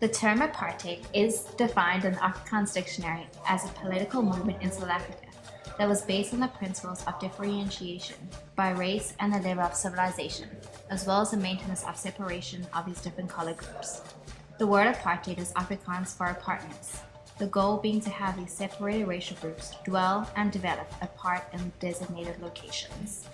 The term apartheid is defined in the Afrikaans dictionary as a political movement in South Africa that was based on the principles of differentiation by race and the level of civilization, as well as the maintenance of separation of these different color groups. The word apartheid is Afrikaans for apartness, the goal being to have these separated racial groups dwell and develop apart in designated locations.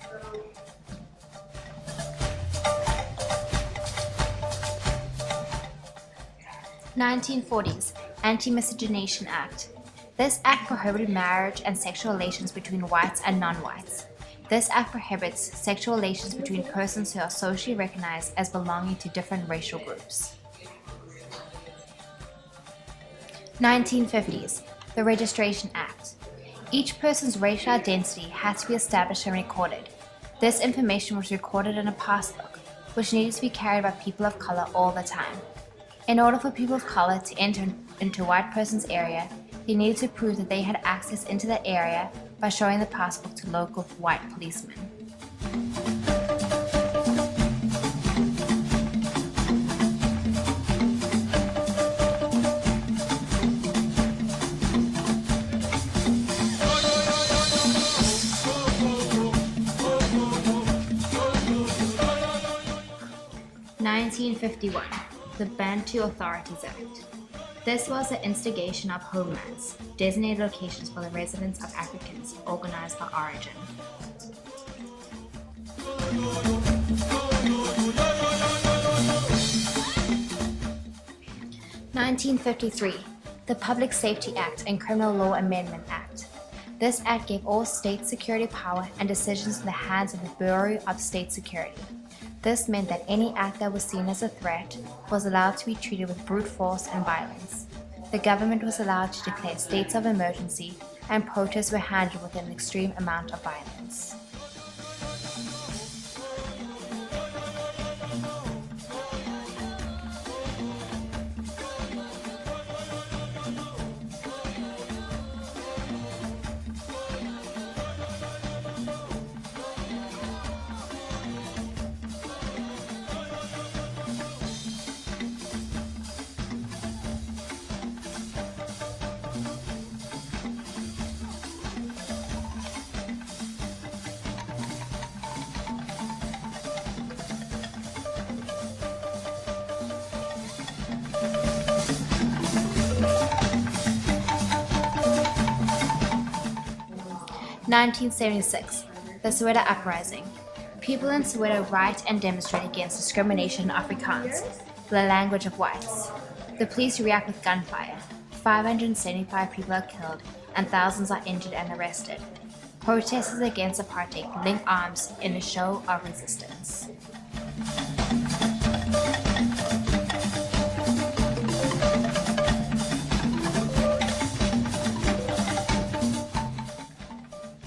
(1940s) Anti-Miscegenation Act. This act prohibited marriage and sexual relations between whites and non-whites. This act prohibits sexual relations between persons who are socially recognized as belonging to different racial groups. 1950s, the Registration Act. Each person's racial identity had to be established and recorded. This information was recorded in a passbook, which needed to be carried by people of color all the time. In order for people of color to enter into a white person's area, they needed to prove that they had access into the area by showing the passbook to local white policemen. (1951) The Bantu Authorities Act. This was the instigation of homelands, designated locations for the residence of Africans organized by origin. (1953) The Public Safety Act and Criminal Law Amendment Act. This act gave all state security power and decisions in the hands of the Bureau of State Security. This meant that any act that was seen as a threat was allowed to be treated with brute force and violence. The government was allowed to declare states of emergency, and protests were handled with an extreme amount of violence. (1976) The Soweto Uprising. People in Soweto write and demonstrate against discrimination in Afrikaans, the language of whites. The police react with gunfire. 575 people are killed and thousands are injured and arrested. Protesters against apartheid link arms in a show of resistance.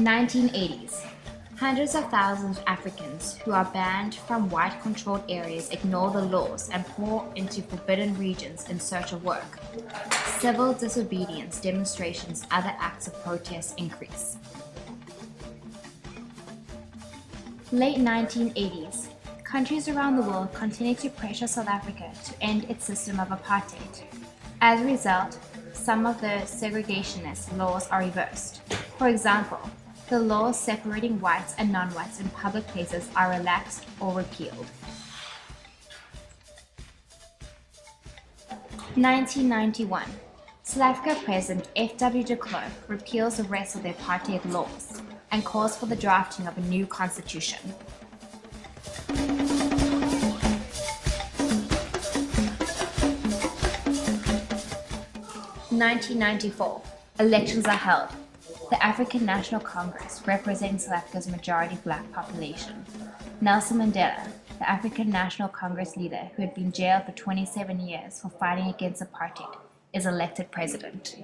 (1980s) Hundreds of thousands of Africans who are banned from white-controlled areas ignore the laws and pour into forbidden regions in search of work. Civil disobedience demonstrations, other acts of protest increase. Late 1980s. Countries around the world continue to pressure South Africa to end its system of apartheid. As a result, some of the segregationist laws are reversed. For example, the laws separating whites and non-whites in public places are relaxed or repealed. 1991. South Africa President F.W. de Klerk repeals the rest of the apartheid laws and calls for the drafting of a new constitution. 1994. Elections are held. The African National Congress, representing South Africa's majority black population. Nelson Mandela, the African National Congress leader who had been jailed for 27 years for fighting against apartheid, is elected president.